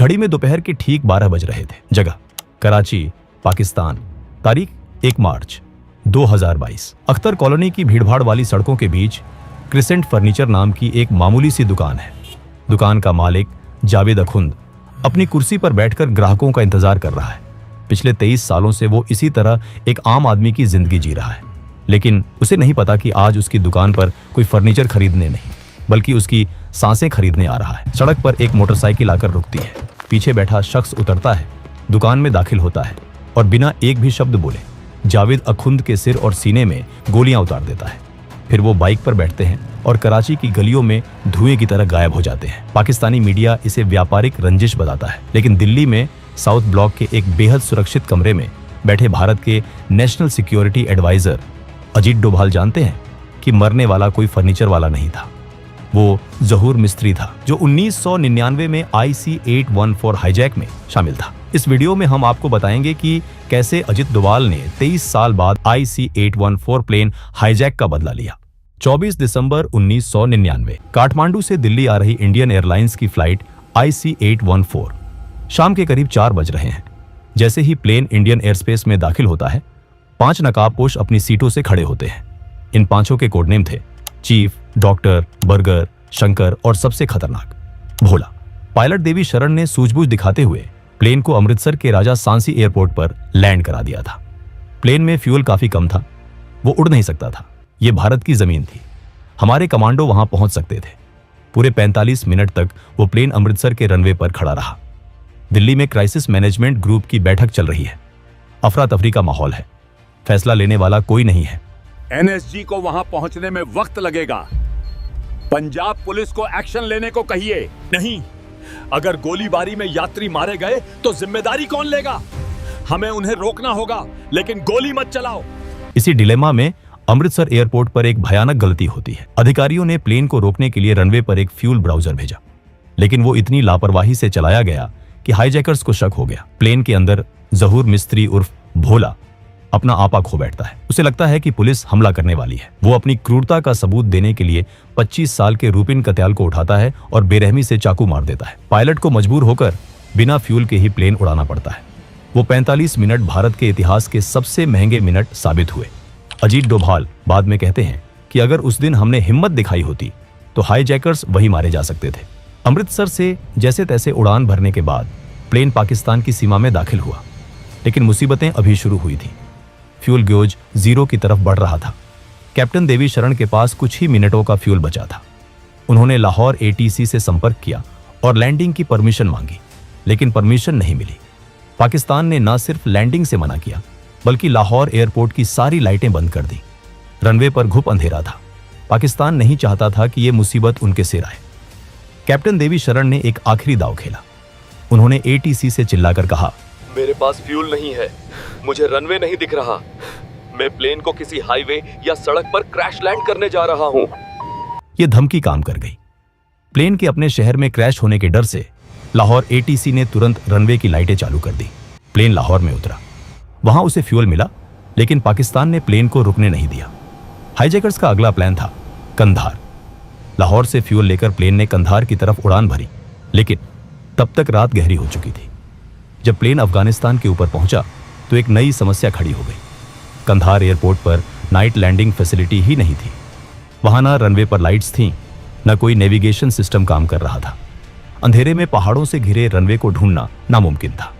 घड़ी में दोपहर के ठीक 12 बज रहे थे। जगह कराची, पाकिस्तान। तारीख 1 मार्च 2022। अख्तर कॉलोनी की भीड़भाड़ वाली सड़कों के बीच क्रिसेंट फर्नीचर नाम की एक मामूली सी दुकान है। दुकान का मालिक जावेद अखुंद अपनी कुर्सी पर बैठकर ग्राहकों का इंतजार कर रहा है। पिछले 23 सालों से वो इसी तरह एक आम आदमी की जिंदगी जी रहा है, लेकिन उसे नहीं पता कि आज उसकी दुकान पर कोई फर्नीचर खरीदने नहीं, बल्कि उसकी सांसें खरीदने आ रहा है। सड़क पर एक मोटरसाइकिल आकर रुकती है। पीछे बैठा शख्स उतरता है, दुकान में दाखिल होता है और बिना एक भी शब्द बोले जावेद अखुंद के सिर और सीने में गोलियां उतार देता है। फिर वो बाइक पर बैठते हैं और कराची की गलियों में धुएं की तरह गायब हो जाते हैं। पाकिस्तानी मीडिया इसे व्यापारिक रंजिश बताता है, लेकिन दिल्ली में साउथ ब्लॉक के एक बेहद सुरक्षित कमरे में बैठे भारत के national security advisor Ajit Doval जानते हैं कि मरने वाला कोई फर्नीचर वाला नहीं था। वो जहूर मिस्त्री था, जो 1999 में IC-814 हाईजैक में शामिल था। इस वीडियो में हम आपको बताएंगे कि कैसे अजीत डोभाल ने 23 साल बाद IC-814 प्लेन हाईजैक का बदला लिया। 24 दिसंबर 1999 काठमांडू से दिल्ली आ रही इंडियन एयरलाइंस की फ्लाइट IC-814 शाम के करीब 4 बज रहे हैं। जैसे ही प्लेन इंडियन एयरस्पेस में दाखिल होता है, 5 नकाबपोश अपनी सीटों से खड़े होते हैं। इन 5 के कोडनेम थे चीफ, डॉक्टर, बर्गर, शंकर और सबसे खतरनाक भोला। पायलट देवी शरण ने सूझबूझ दिखाते हुए प्लेन को अमृतसर के राजा सांसी एयरपोर्ट पर लैंड करा दिया था। प्लेन में फ्यूल काफी कम था, वो उड़ नहीं सकता था। ये भारत की जमीन थी, हमारे कमांडो वहां पहुंच सकते थे। पूरे 45 मिनट तक वो प्लेन अमृतसर के रनवे पर खड़ा रहा। दिल्ली में क्राइसिस मैनेजमेंट ग्रुप की बैठक चल रही है। अफरा तफरी का माहौल है, फैसला लेने वाला कोई नहीं है। NSG को वहां पहुंचने में वक्त लगेगा। पंजाब पुलिस को एक्शन लेने को कहिए। नहीं, अगर गोलीबारी में यात्री मारे गए तो जिम्मेदारी कौन लेगा? हमें उन्हें रोकना होगा, लेकिन गोली मत चलाओ। इसी डिलेमा में अमृतसर एयरपोर्ट पर एक भयानक गलती होती है। अधिकारियों ने प्लेन को रोकने के लिए रनवे पर एक फ्यूल ब्राउजर भेजा, लेकिन वो इतनी लापरवाही से चलाया गया कि हाईजैकर्स को शक हो गया। प्लेन के अंदर जहूर मिस्त्री उर्फ भोला अपना आपा खो बैठता है। उसे लगता है कि पुलिस हमला करने वाली है। वो अपनी क्रूरता का सबूत देने के लिए 25 साल के रूपिन कत्याल को उठाता है और बेरहमी से चाकू मार देता है। पायलट को मजबूर होकर बिना फ्यूल के ही प्लेन उड़ाना पड़ता है। वो 45 मिनट भारत के इतिहास के सबसे महंगे मिनट साबित हुए। अजीत डोभाल बाद में कहते हैं कि अगर उस दिन हमने हिम्मत दिखाई होती तो हाईजैकर्स वही मारे जा सकते थे। अमृतसर से जैसे तैसे उड़ान भरने के बाद प्लेन पाकिस्तान की सीमा में दाखिल हुआ, लेकिन मुसीबतें अभी शुरू हुई थी। फ्यूल ग्योज 0 की तरफ बढ़ रहा था। कैप्टन देवी शरण के पास कुछ ही मिनटों का फ्यूल बचा था। उन्होंने लाहौर ATC से संपर्क किया और लैंडिंग की परमिशन मांगी, लेकिन परमिशन नहीं मिली। पाकिस्तान ने न सिर्फ लैंडिंग से मना किया, बल्कि लाहौर एयरपोर्ट की सारी लाइटें बंद कर दी। रनवे पर घुप अंधेरा था। पाकिस्तान नहीं चाहता था कि यह मुसीबत उनके सिर आए। कैप्टन देवी शरण ने एक आखिरी दांव खेला। उन्होंने ATC से चिल्लाकर कहा, मेरे पास फ्यूल नहीं है, मुझे रनवे नहीं दिख रहा, मैं प्लेन को किसी हाईवे या सड़क पर क्रैश लैंड करने जा रहा हूं। यह धमकी काम कर गई। प्लेन के अपने शहर में क्रैश होने के डर से लाहौर ATC ने तुरंत रनवे की लाइटें चालू कर दी। प्लेन लाहौर में उतरा। वहां उसे फ्यूल मिला, लेकिन पाकिस्तान ने प्लेन को रुकने नहीं दिया। हाईजैकर्स का अगला प्लान था कंधार। लाहौर से फ्यूल लेकर प्लेन ने कंधार की तरफ उड़ान भरी, लेकिन तब तक रात गहरी हो चुकी थी। जब प्लेन अफगानिस्तान के ऊपर पहुंचा तो एक नई समस्या खड़ी हो गई। कंधार एयरपोर्ट पर नाइट लैंडिंग फैसिलिटी ही नहीं थी। वहां ना रनवे पर लाइट्स थीं, न कोई नेविगेशन सिस्टम काम कर रहा था। अंधेरे में पहाड़ों से घिरे रनवे को ढूंढना नामुमकिन था।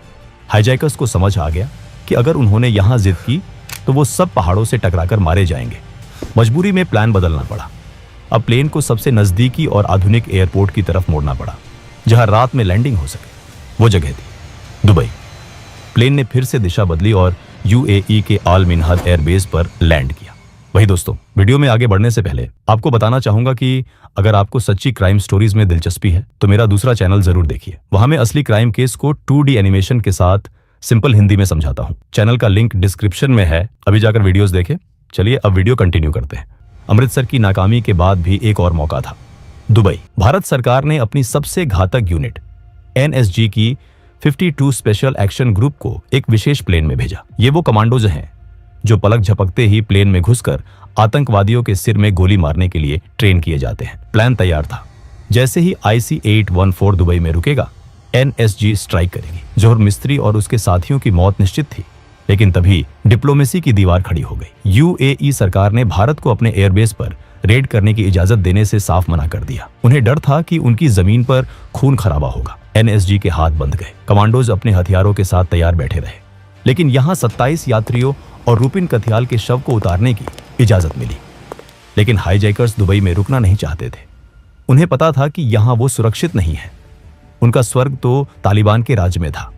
हाईजैकर्स को समझ आ गया कि अगर उन्होंने यहां जिद की तो वो सब पहाड़ों से टकराकर मारे जाएंगे। मजबूरी में प्लान बदलना पड़ा। अब प्लेन को सबसे नजदीकी और आधुनिक एयरपोर्ट की तरफ मोड़ना पड़ा, जहां रात में लैंडिंग हो सके। वो जगह थी दुबई। प्लेन ने फिर से दिशा बदली और UAE के आल मिनहाद एयरबेस पर लैंड किया। वही दोस्तों, वीडियो में आगे बढ़ने से पहले आपको बताना चाहूंगा कि अगर आपको सच्ची क्राइम स्टोरीज में दिलचस्पी है तो मेरा दूसरा चैनल जरूर देखिए। वहां मैं असली क्राइम केस को 2D एनिमेशन के साथ सिंपल हिंदी में समझाता हूं। चैनल का लिंक डिस्क्रिप्शन में है, अभी जाकर वीडियोस देखें। चलिए अब वीडियो कंटिन्यू करते हैं। अमृतसर की नाकामी के बाद भी एक और मौका था, दुबई। भारत सरकार ने अपनी सबसे घातक यूनिट NSG की 52 स्पेशल एक्शन ग्रुप को एक विशेष प्लेन में भेजा। ये वो कमांडोज हैं जो पलक झपकते ही प्लेन में घुसकर आतंकवादियों के सिर में गोली मारने के लिए ट्रेन किए जाते हैं। प्लान तैयार था। जैसे ही IC-814 दुबई में रुकेगा, एनएसजी स्ट्राइक करेगी। जौहर मिस्त्री और उसके साथियों की मौत निश्चित थी, लेकिन तभी डिप्लोमेसी की दीवार खड़ी हो गई। यूएई सरकार ने भारत को अपने एयरबेस पर रेड करने की इजाजत देने से साफ मना कर दिया। उन्हें डर था कि उनकी जमीन पर खून खराबा होगा। एनएसजी के हाथ बंध गए। कमांडोज अपने हथियारों के साथ तैयार बैठे रहे, लेकिन यहाँ 27 यात्रियों और रूपिन कथियाल के शव को उतारने की इजाजत मिली। लेकिन हाईजैकर्स दुबई में रुकना नहीं चाहते थे। उन्हें पता था कि यहाँ वो सुरक्षित नहीं है। उनका स्वर्ग तो तालिबान के राज में था।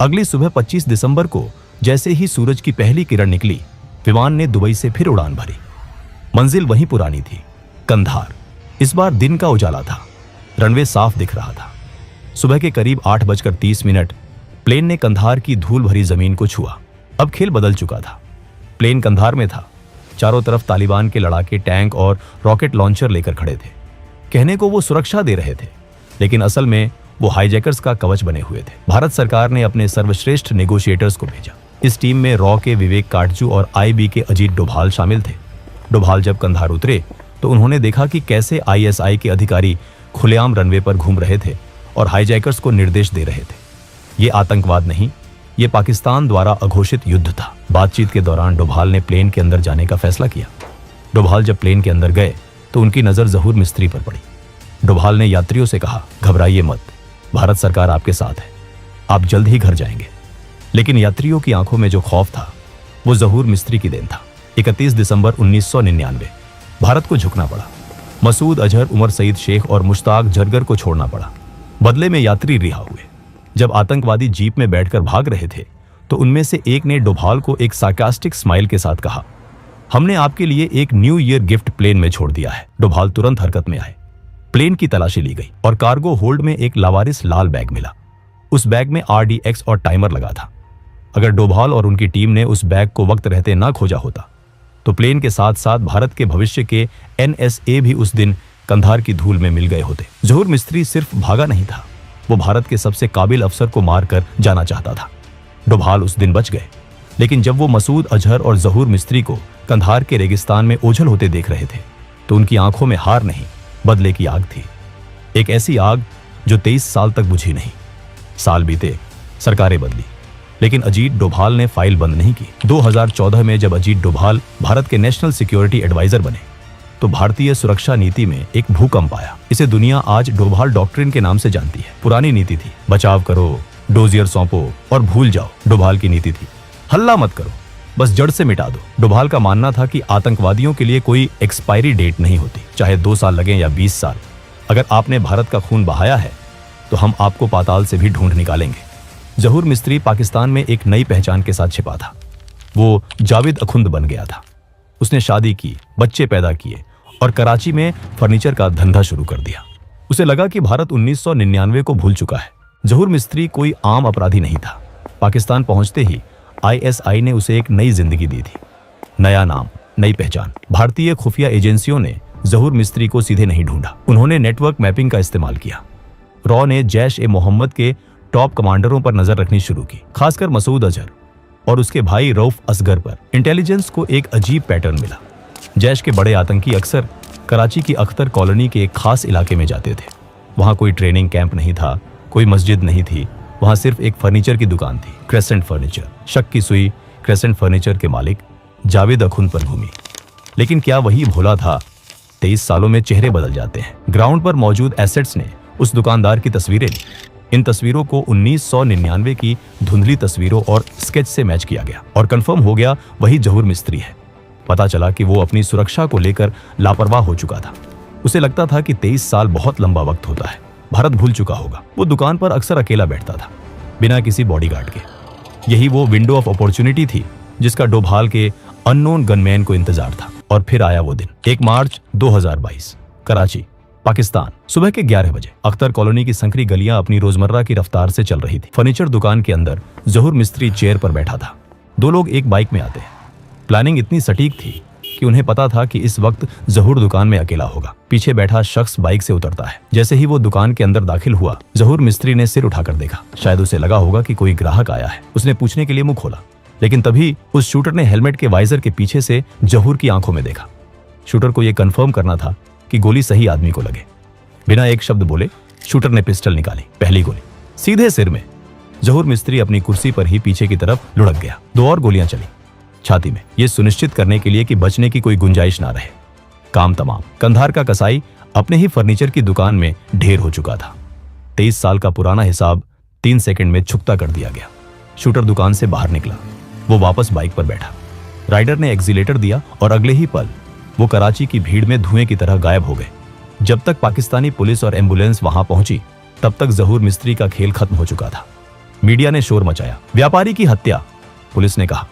अगली सुबह 25 दिसंबर को जैसे ही सूरज की पहली किरण निकली, विमान ने दुबई से फिर उड़ान भरी। मंजिल वहीं पुरानी थी, कंधार। इस बार दिन का उजाला था, रनवे साफ दिख रहा था। सुबह के करीब 8:30 प्लेन ने कंधार की धूल भरी जमीन को छुआ। अब खेल बदल चुका था। प्लेन कंधार में था। चारों तरफ तालिबान के लड़ाके टैंक और रॉकेट लॉन्चर लेकर खड़े थे। कहने को वो सुरक्षा दे रहे थे, लेकिन असल में वो हाईजैकर्स का कवच बने हुए थे। भारत सरकार ने अपने सर्वश्रेष्ठ नेगोशिएटर्स को भेजा। इस टीम में रॉ के विवेक काटजू और आईबी के अजीत डोभाल शामिल थे। डोभाल जब कंधार उतरे तो उन्होंने देखा कि कैसे आईएसआई के अधिकारी खुलेआम रनवे पर घूम रहे थे और हाईजैकर्स को निर्देश दे रहे थे। ये आतंकवाद नहीं, ये पाकिस्तान द्वारा अघोषित युद्ध था। बातचीत के दौरान डोभाल ने प्लेन के अंदर जाने का फैसला किया। डोभाल जब प्लेन के अंदर गए तो उनकी नजर जहूर मिस्त्री पर पड़ी। डोभाल ने यात्रियों से कहा, घबराइए मत, भारत सरकार आपके साथ है, आप जल्द ही घर जाएंगे। लेकिन यात्रियों की आंखों में जो खौफ था वो जहूर मिस्त्री की देन था। 31 दिसंबर 1999 भारत को झुकना पड़ा। मसूद अजहर, उमर सईद शेख और मुश्ताक जरगर को छोड़ना पड़ा। बदले में यात्री रिहा हुए। जब आतंकवादी जीप में बैठकर भाग रहे थे तो उनमें से एक ने डोभाल को एक सार्कास्टिक स्माइल के साथ कहा, हमने आपके लिए एक न्यू ईयर गिफ्ट प्लेन में छोड़ दिया है। डोभाल तुरंत हरकत में आए। प्लेन की तलाशी ली गई और कार्गो होल्ड में एक लावारिस लाल बैग मिला। उस बैग में RDX और टाइमर लगा था। अगर डोभाल और उनकी टीम ने उस बैग को वक्त रहते ना खोजा होता तो प्लेन के साथ साथ भारत के भविष्य के NSA भी उस दिन कंधार की धूल में मिल गए होते। जहूर मिस्त्री सिर्फ भागा नहीं था, वो भारत के सबसे काबिल अफसर को मारकर जाना चाहता था। डोभाल उस दिन बच गए, लेकिन जब वो मसूद अजहर और जहूर मिस्त्री को कंधार के रेगिस्तान में ओझल होते देख रहे थे तो उनकी आंखों में हार नहीं, बदले की आग थी। एक ऐसी आग जो 23 साल तक बुझी नहीं। साल बीते, सरकारें बदली, लेकिन अजीत डोभाल ने फाइल बंद नहीं की। 2014 में जब अजीत डोभाल भारत के नेशनल सिक्योरिटी एडवाइजर बने तो भारतीय सुरक्षा नीति में एक भूकंप आया। इसे दुनिया आज डोभाल डॉक्ट्रिन के नाम से जानती है। पुरानी नीति थी, बचाव करो, डोजियर सौंपो और भूल जाओ। डोभाल की नीति थी, हल्ला मत करो, बस जड़ से मिटा दो। डोभाल का मानना था कि आतंकवादियों के लिए कोई एक्सपायरी डेट नहीं होती, चाहे 2 साल लगे या 20 साल। अगर आपने भारत का खून बहाया है तो हम आपको पाताल से भी ढूंढ निकालेंगे। जहूर मिस्त्री पाकिस्तान में एक नई पहचान के साथ छिपा था। वो जावेद अखुंद बन गया था। उसने शादी की, बच्चे पैदा किए और कराची में फर्नीचर का धंधा शुरू कर दिया। उसे लगा कि भारत 1999 को भूल चुका है। जहूर मिस्त्री कोई आम अपराधी नहीं था। पाकिस्तान पहुंचते ही ISI ने उसे एक नई जिंदगी दी थी, नया नाम, नई पहचान। भारतीय खुफिया एजेंसियों ने जहूर मिस्त्री को सीधे नहीं ढूंढा, उन्होंने नेटवर्क मैपिंग का इस्तेमाल किया। रॉ ने जैश-ए-मोहम्मद के टॉप कमांडरों पर नजर रखनी शुरू की, खासकर मसूद अजहर और उसके भाई रऊफ असगर पर। इंटेलिजेंस को एक अजीब पैटर्न मिला। जैश के बड़े आतंकी अक्सर कराची की अख्तर कॉलोनी के एक खास इलाके में जाते थे। वहां कोई ट्रेनिंग कैंप नहीं था, कोई मस्जिद नहीं थी, वहां सिर्फ एक फर्नीचर की दुकान थी, क्रेसेंट फर्नीचर। शक की सुई क्रेसेंट फर्नीचर के मालिक जावेद अखुंद पर घूमी। लेकिन क्या वही भोला था? 23 सालों में चेहरे बदल जाते हैं। ग्राउंड पर मौजूद एसेट्स ने उस दुकानदार की तस्वीरें ली। इन तस्वीरों को 1999 की धुंधली तस्वीरों और स्केच से मैच किया गया और कंफर्म हो गया वही जहूर मिस्त्री है। पता चला कि वो अपनी सुरक्षा को लेकर लापरवाह हो चुका था। उसे लगता था कि 23 साल बहुत लंबा वक्त होता है, भारत भूल चुका होगा। वो दुकान पर अक्सर अकेला बैठता था, बिना किसी बॉडीगार्ड के। यही वो विंडो ऑफ अपॉर्चुनिटी थी जिसका डोभाल के अननोन गनमैन को इंतजार था। और फिर आया वो दिन, 1 मार्च 2022, कराची, पाकिस्तान। सुबह के 11 बजे अख्तर कॉलोनी की संकरी गलियां अपनी रोजमर्रा की रफ्तार से चल रही थी। फर्नीचर दुकान के अंदर जहूर मिस्त्री चेयर पर बैठा था। 2 लोग एक बाइक में आते हैं। प्लानिंग इतनी सटीक थी कि उन्हें पता था कि इस वक्त जहूर दुकान में अकेला होगा। पीछे बैठा शख्स बाइक से उतरता है। जैसे ही वो दुकान के अंदर दाखिल हुआ, जहूर मिस्त्री ने सिर उठाकर देखा। शायद उसे लगा होगा कि कोई ग्राहक आया है। उसने पूछने के लिए मुंह खोला, लेकिन तभी उस शूटर ने हेलमेट के वाइजर के पीछे से जहूर की आंखों में देखा। शूटर को यह कंफर्म करना था कि गोली सही आदमी को लगे। बिना एक शब्द बोले शूटर ने पिस्टल निकाली। पहली गोली सीधे सिर में। जहूर मिस्त्री अपनी कुर्सी पर ही पीछे की तरफ लुढ़क गया। 2 और गोलियां चली छाती में, यह सुनिश्चित करने के लिए कि बचने की कोई गुंजाइश ना रहे। काम तमाम। कंधार का कसाई अपने ही फर्नीचर की दुकान में ढेर हो चुका था। 23 साल का पुराना हिसाब 3 सेकंड में चुकता कर दिया गया। शूटर दुकान से बाहर निकला। वो वापस बाइक पर बैठा। राइडर ने एक्सीलेटर दिया और अगले ही पल वो कराची की भीड़ में धुएं की तरह गायब हो गए। जब तक पाकिस्तानी पुलिस और एम्बुलेंस वहां पहुंची, तब तक जहूर मिस्त्री का खेल खत्म हो चुका था। मीडिया ने शोर मचाया। व्यापारी की हत्या, पुलिस ने कहा।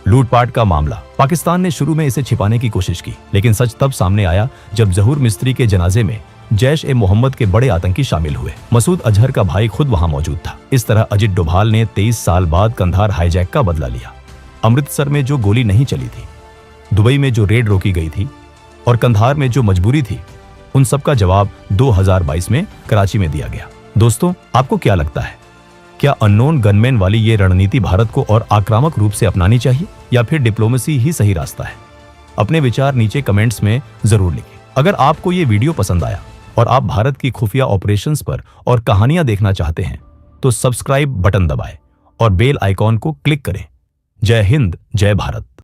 लूटपाट का मामला। पाकिस्तान ने शुरू में इसे छिपाने की कोशिश की, लेकिन सच तब सामने आया जब जहूर मिस्त्री के जनाजे में जैश-ए-मोहम्मद के बड़े आतंकी शामिल हुए। मसूद अजहर का भाई खुद वहां मौजूद था। इस तरह अजित डोभाल ने 23 साल बाद कंधार हाईजैक का बदला लिया। अमृतसर में जो गोली नहीं चली थी, दुबई में जो रेड रोकी गई थी और कंधार में जो मजबूरी थी, उन सब का जवाब 2022 में कराची में दिया गया। दोस्तों, आपको क्या लगता है? क्या अननोन गनमैन वाली ये रणनीति भारत को और आक्रामक रूप से अपनानी चाहिए या फिर डिप्लोमेसी ही सही रास्ता है? अपने विचार नीचे कमेंट्स में जरूर लिखिए। अगर आपको ये वीडियो पसंद आया और आप भारत की खुफिया ऑपरेशंस पर और कहानियां देखना चाहते हैं, तो सब्सक्राइब बटन दबाएं और बेल आइकॉन को क्लिक करें। जय हिंद, जय भारत।